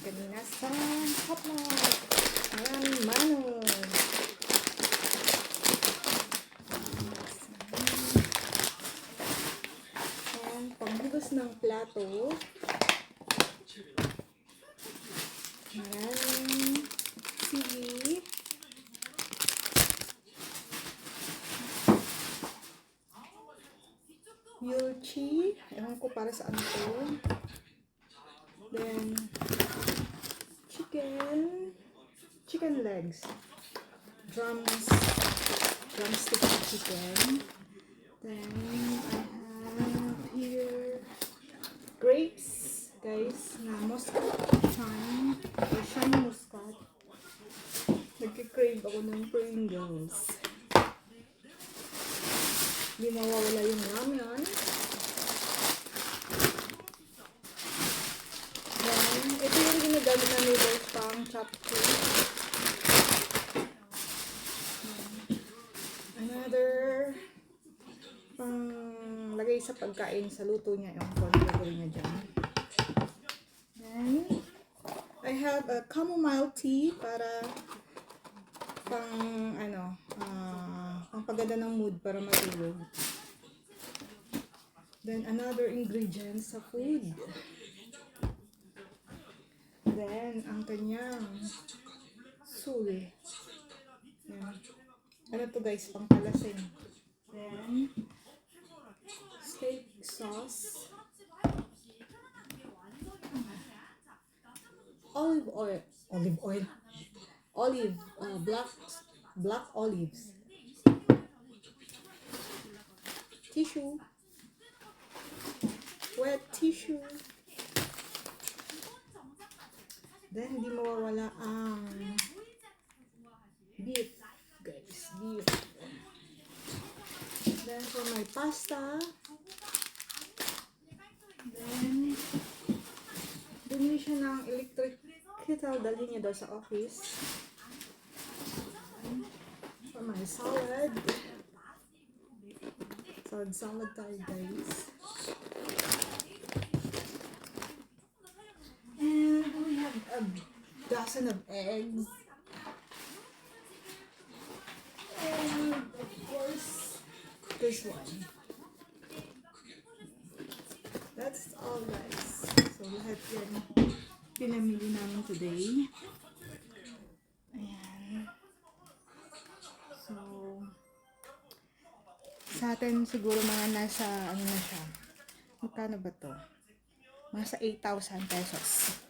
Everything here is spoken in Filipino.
kanina sa hotdog. Maraming manong. Ayan, panghugas ng plato. Maraming sili. Yulchi. Ewan ko para saan to. Then, chicken legs. Drumstick chicken. Then, I have here grapes, guys, na muscat shine, or shine muscat. Nagkikrave ako ng Pringles. Hindi mawawala yung ramyun. Then, ito yung ginagamit na noodles pang chopstick. Another pang lagay sa pagkain sa luto niya yung pagkain niya dyan. Then, I have a chamomile tea para pang pang paganda ng mood para matulog. Then, another ingredient sa food. Then, ang kanyang sul. Yan. Ano to guys, pang palasing. Then, steak sauce. Black olives. Tissue. Wet tissue. Then, hindi mawawala ang beef, guys. Beef. Then, for my pasta. Then, bumili siya ng electric kettle. Dalhin niya daw sa office. For my salad. Salad tayo, guys. And we have a dozen of eggs. And of course, this one. That's all, guys. So, lahat yan pinamili namin today. Ayan. So, sa atin siguro mga nasa, ano na siya, magkano ba to? Nasa 8,000 pesos.